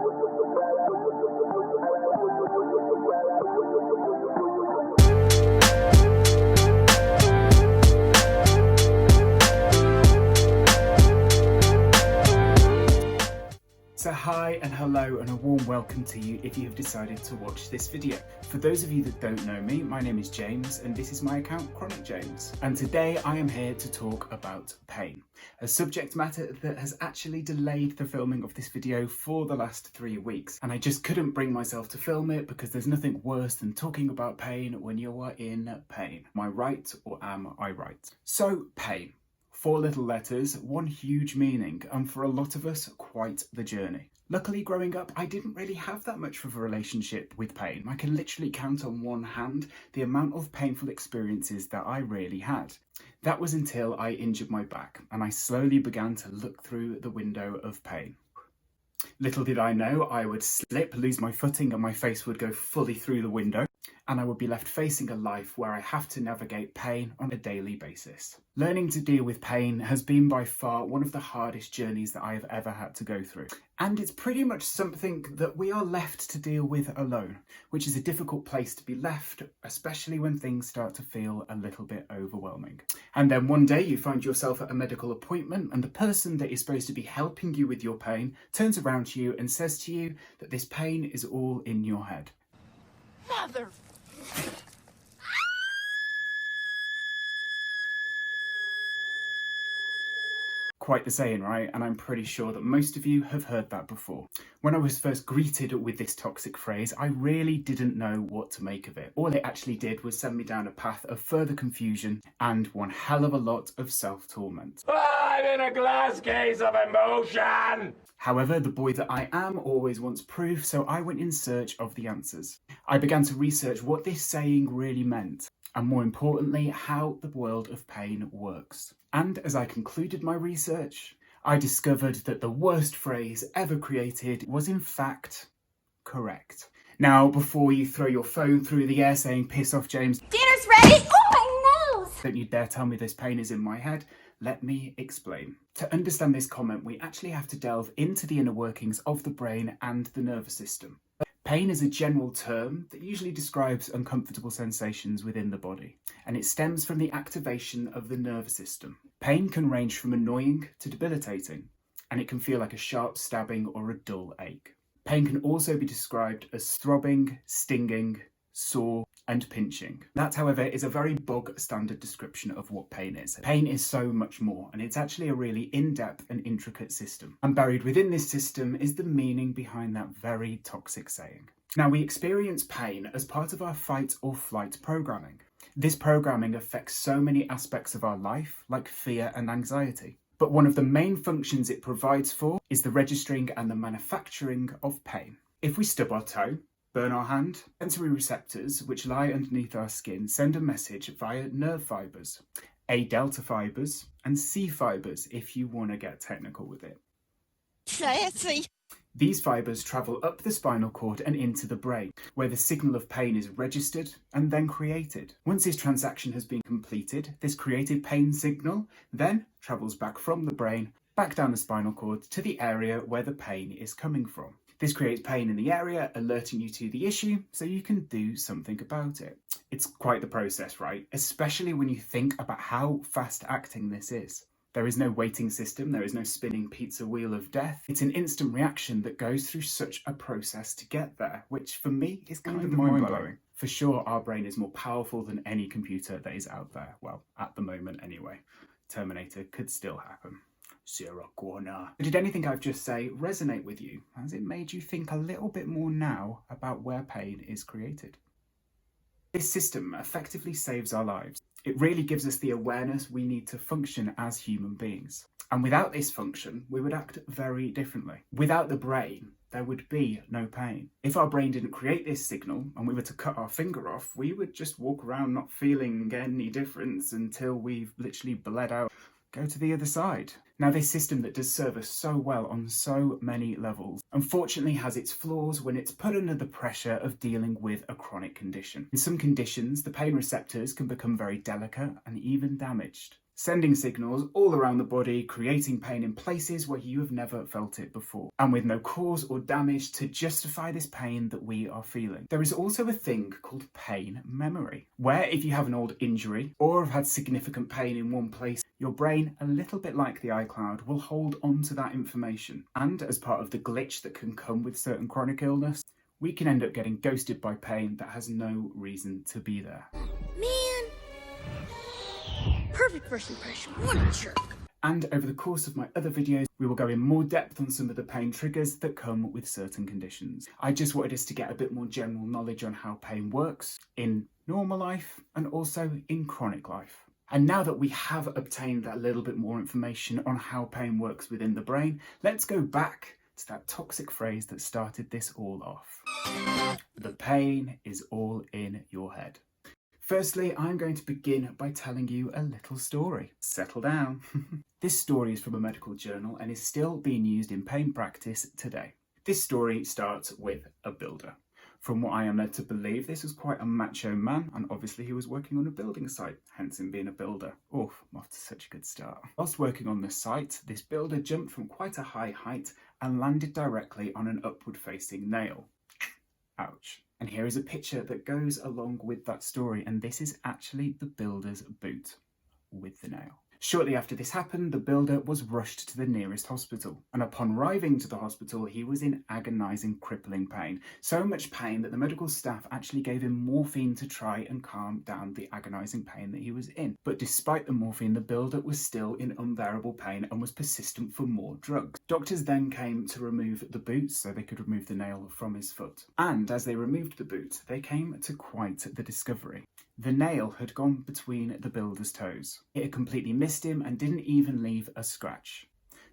So hi and hello and a warm welcome to you if you have decided to watch this video. For those of you that don't know me, my name is James and this is my account Chronic James. And today I am here to talk about pain, a subject matter that has actually delayed the filming of this video for the last 3 weeks. And I just couldn't bring myself to film it because there's nothing worse than talking about pain when you are in pain. Am I right or am I right? So pain. 4 little letters, one huge meaning, and for a lot of us, quite the journey. Luckily, growing up, I didn't really have that much of a relationship with pain. I can literally count on one hand the amount of painful experiences that I really had. That was until I injured my back, and I slowly began to look through the window of pain. Little did I know I would slip, lose my footing, and my face would go fully through the window, and I would be left facing a life where I have to navigate pain on a daily basis. Learning to deal with pain has been by far one of the hardest journeys that I have ever had to go through. And it's pretty much something that we are left to deal with alone, which is a difficult place to be left, especially when things start to feel a little bit overwhelming. And then one day you find yourself at a medical appointment and the person that is supposed to be helping you with your pain turns around to you and says to you that this pain is all in your head. Mother... Quite the saying, right? And I'm pretty sure that most of you have heard that before. When I was first greeted with this toxic phrase, I really didn't know what to make of it. All it actually did was send me down a path of further confusion and one hell of a lot of self-torment. I'm in a glass case of emotion! However, the boy that I am always wants proof, so I went in search of the answers. I began to research what this saying really meant, and more importantly, how the world of pain works. And as I concluded my research, I discovered that the worst phrase ever created was in fact correct. Now, before you throw your phone through the air saying, "Piss off, James, dinner's ready!" Oh, my nose! Don't you dare tell me this pain is in my head, let me explain. To understand this comment, we actually have to delve into the inner workings of the brain and the nervous system. Pain is a general term that usually describes uncomfortable sensations within the body, and it stems from the activation of the nervous system. Pain can range from annoying to debilitating, and it can feel like a sharp stabbing or a dull ache. Pain can also be described as throbbing, stinging, sore, and pinching. That, however, is a very bog standard description of what pain is. Pain is so much more, and it's actually a really in-depth and intricate system. And buried within this system is the meaning behind that very toxic saying. Now, we experience pain as part of our fight or flight programming. This programming affects so many aspects of our life, like fear and anxiety. But one of the main functions it provides for is the registering and the manufacturing of pain. If we stub our toe, burn our hand, sensory receptors, which lie underneath our skin, send a message via nerve fibres, A delta fibres, and C fibres if you want to get technical with it. Sassy. These fibres travel up the spinal cord and into the brain, where the signal of pain is registered and then created. Once this transaction has been completed, this created pain signal then travels back from the brain, back down the spinal cord to the area where the pain is coming from. This creates pain in the area, alerting you to the issue so you can do something about it. It's quite the process, right? Especially when you think about how fast acting this is. There is no waiting system, there is no spinning pizza wheel of death. It's an instant reaction that goes through such a process to get there, which for me is kind of mind-blowing. For sure, our brain is more powerful than any computer that is out there. Well, at the moment anyway. Terminator could still happen. Sarah Connor. Did anything I've just said resonate with you? Has it made you think a little bit more now about where pain is created? This system effectively saves our lives. It really gives us the awareness we need to function as human beings. And without this function, we would act very differently. Without the brain, there would be no pain. If our brain didn't create this signal and we were to cut our finger off, we would just walk around not feeling any difference until we've literally bled out. Go to the other side. Now, this system that does serve us so well on so many levels, unfortunately has its flaws when it's put under the pressure of dealing with a chronic condition. In some conditions, the pain receptors can become very delicate and even damaged. sending signals all around the body, creating pain in places where you have never felt it before, and with no cause or damage to justify this pain that we are feeling. There is also a thing called pain memory, where if you have an old injury or have had significant pain in one place, your brain, a little bit like the iCloud, will hold on to that information. And as part of the glitch that can come with certain chronic illness, we can end up getting ghosted by pain that has no reason to be there. Man. Perfect first impression. What a jerk. And over the course of my other videos, we will go in more depth on some of the pain triggers that come with certain conditions. I just wanted us to get a bit more general knowledge on how pain works in normal life and also in chronic life. And now that we have obtained that little bit more information on how pain works within the brain, let's go back to that toxic phrase that started this all off. The pain is all in your head. Firstly, I'm going to begin by telling you a little story. Settle down. This story is from a medical journal and is still being used in pain practice today. This story starts with a builder. From what I am led to believe, this was quite a macho man, and obviously he was working on a building site, hence him being a builder. Oof, I'm off to such a good start. Whilst working on the site, this builder jumped from quite a high height and landed directly on an upward-facing nail. Ouch. And here is a picture that goes along with that story, and this is actually the builder's boot with the nail. Shortly after this happened, the builder was rushed to the nearest hospital, and upon arriving to the hospital, he was in agonising, crippling pain. So much pain that the medical staff actually gave him morphine to try and calm down the agonising pain that he was in. But despite the morphine, the builder was still in unbearable pain and was persistent for more drugs. Doctors then came to remove the boot so they could remove the nail from his foot. And as they removed the boot, they came to quite the discovery. The nail had gone between the builder's toes. It had completely missed him and didn't even leave a scratch.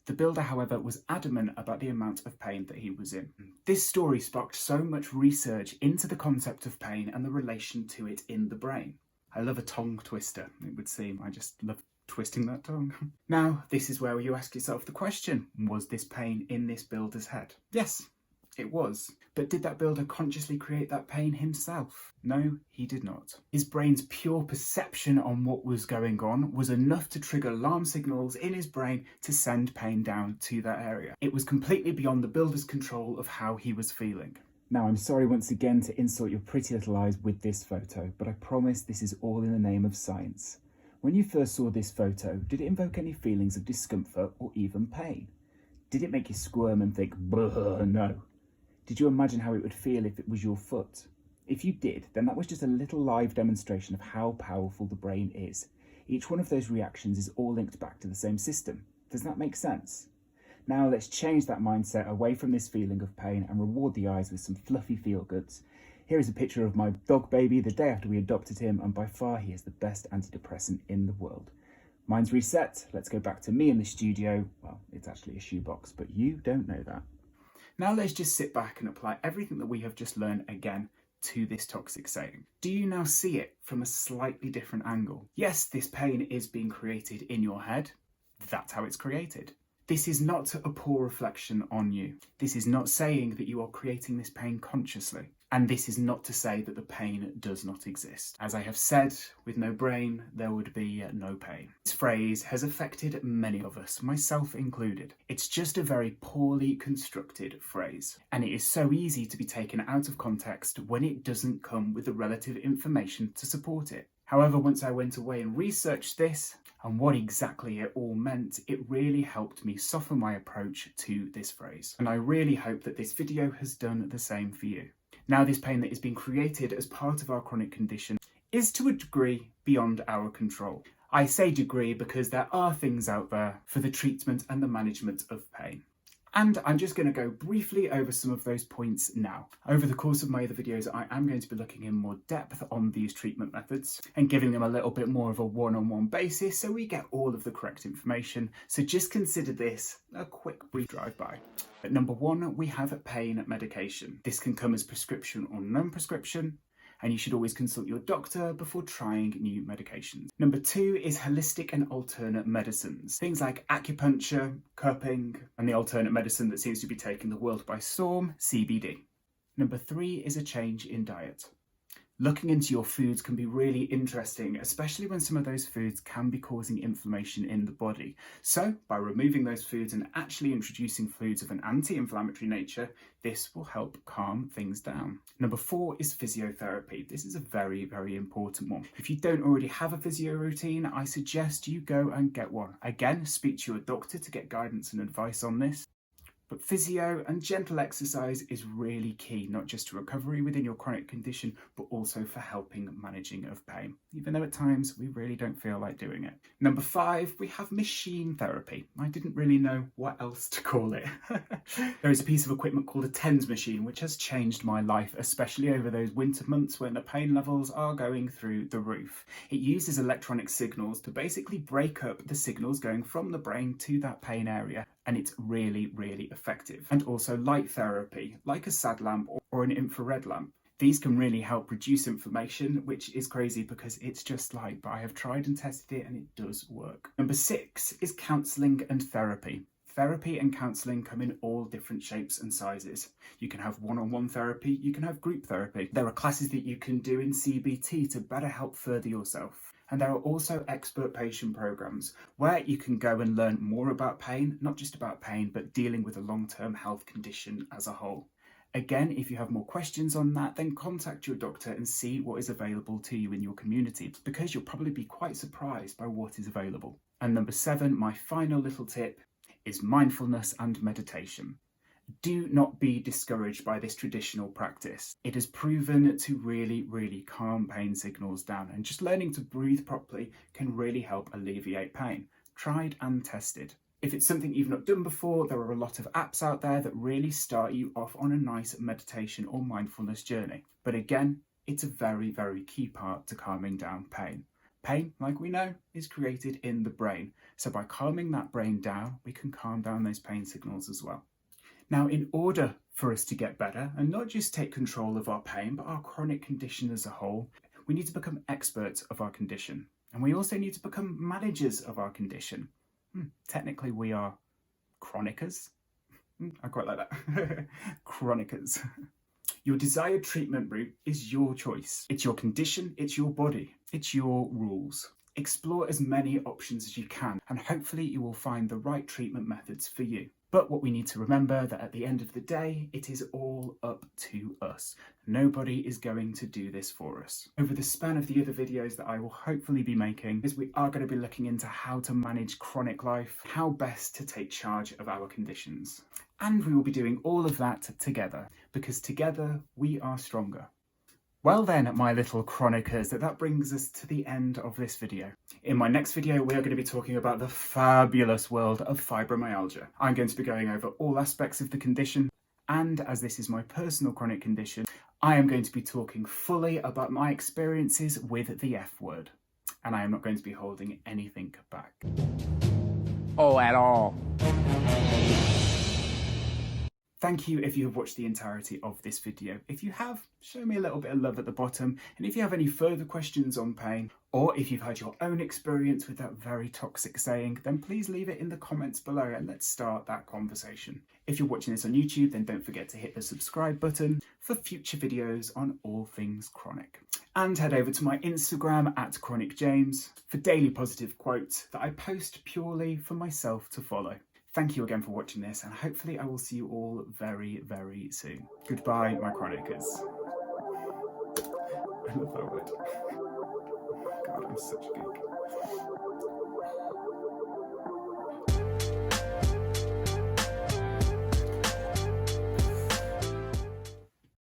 The builder, however, was adamant about the amount of pain that he was in. This story sparked so much research into the concept of pain and the relation to it in the brain. I love a tongue twister, it would seem. I just love twisting that tongue. Now, this is where you ask yourself the question, was this pain in this builder's head? Yes, it was. But did that builder consciously create that pain himself? No, he did not. His brain's pure perception on what was going on was enough to trigger alarm signals in his brain to send pain down to that area. It was completely beyond the builder's control of how he was feeling. Now, I'm sorry once again to insult your pretty little eyes with this photo, but I promise this is all in the name of science. When you first saw this photo, did it invoke any feelings of discomfort or even pain? Did it make you squirm and think, "Buh, no"? Did you imagine how it would feel if it was your foot? If you did, then that was just a little live demonstration of how powerful the brain is. Each one of those reactions is all linked back to the same system. Does that make sense? Now let's change that mindset away from this feeling of pain and reward the eyes with some fluffy feel-goods. Here is a picture of my dog baby the day after we adopted him, and by far he is the best antidepressant in the world. Mine's reset. Let's go back to me in the studio. Well, it's actually a shoebox, but you don't know that. Now let's just sit back and apply everything that we have just learned again to this toxic saying. Do you now see it from a slightly different angle? Yes, this pain is being created in your head. That's how it's created. This is not a poor reflection on you. This is not saying that you are creating this pain consciously. And this is not to say that the pain does not exist. As I have said, with no brain, there would be no pain. This phrase has affected many of us, myself included. It's just a very poorly constructed phrase, and it is so easy to be taken out of context when it doesn't come with the relative information to support it. However, once I went away and researched this and what exactly it all meant, it really helped me soften my approach to this phrase. And I really hope that this video has done the same for you. Now, this pain that is being created as part of our chronic condition is to a degree beyond our control. I say degree because there are things out there for the treatment and the management of pain. And I'm just going to go briefly over some of those points now. Over the course of my other videos, I am going to be looking in more depth on these treatment methods and giving them a little bit more of a one-on-one basis so we get all of the correct information. So just consider this a quick brief drive-by. At number one, we have pain medication. This can come as prescription or non-prescription, and you should always consult your doctor before trying new medications. Number two is holistic and alternate medicines. Things like acupuncture, cupping, and the alternate medicine that seems to be taking the world by storm, CBD. Number three is a change in diet. Looking into your foods can be really interesting, especially when some of those foods can be causing inflammation in the body. So, by removing those foods and actually introducing foods of an anti-inflammatory nature, this will help calm things down. Number 4 is physiotherapy. This is a very, very important one. If you don't already have a physio routine, I suggest you go and get one. Again, speak to your doctor to get guidance and advice on this. But physio and gentle exercise is really key, not just to recovery within your chronic condition, but also for helping managing of pain, even though at times we really don't feel like doing it. Number 5, we have machine therapy. I didn't really know what else to call it. There is a piece of equipment called a TENS machine, which has changed my life, especially over those winter months when the pain levels are going through the roof. It uses electronic signals to basically break up the signals going from the brain to that pain area, and it's really, really effective. And also light therapy, like a SAD lamp or an infrared lamp. These can really help reduce inflammation, which is crazy because it's just light, but I have tried and tested it and it does work. Number 6 is counselling and therapy. Therapy and counselling come in all different shapes and sizes. You can have one-on-one therapy, you can have group therapy. There are classes that you can do in CBT to better help further yourself. And there are also expert patient programs where you can go and learn more about pain, not just about pain, but dealing with a long-term health condition as a whole. Again, if you have more questions on that, then contact your doctor and see what is available to you in your community, because you'll probably be quite surprised by what is available. And number 7, my final little tip, is mindfulness and meditation. Do not be discouraged by this traditional practice. It has proven to really, really calm pain signals down, and just learning to breathe properly can really help alleviate pain. Tried and tested. If it's something you've not done before, there are a lot of apps out there that really start you off on a nice meditation or mindfulness journey. But again, it's a very, very key part to calming down pain. Pain, like we know, is created in the brain. So by calming that brain down, we can calm down those pain signals as well. Now, in order for us to get better and not just take control of our pain, but our chronic condition as a whole, we need to become experts of our condition. And we also need to become managers of our condition. Technically, we are chronicers. I quite like that. Chronicers. Your desired treatment route is your choice. It's your condition, it's your body, it's your rules. Explore as many options as you can, and hopefully you will find the right treatment methods for you. But what we need to remember that at the end of the day, it is all up to us. Nobody is going to do this for us. Over the span of the other videos that I will hopefully be making, is we are going to be looking into how to manage chronic life, how best to take charge of our conditions. And we will be doing all of that together, because together we are stronger. Well then, my little chronicers, that brings us to the end of this video. In my next video, we are going to be talking about the fabulous world of fibromyalgia. I'm going to be going over all aspects of the condition, and as this is my personal chronic condition, I am going to be talking fully about my experiences with the F word. And I am not going to be holding anything back. Oh, at all. Thank you if you have watched the entirety of this video. If you have, show me a little bit of love at the bottom. And if you have any further questions on pain, or if you've had your own experience with that very toxic saying, then please leave it in the comments below and let's start that conversation. If you're watching this on YouTube, then don't forget to hit the subscribe button for future videos on all things chronic. And head over to my Instagram at ChronicJames for daily positive quotes that I post purely for myself to follow. Thank you again for watching this, and hopefully I will see you all very, very soon. Goodbye, my chronicers. I love that word. God, I'm such a geek.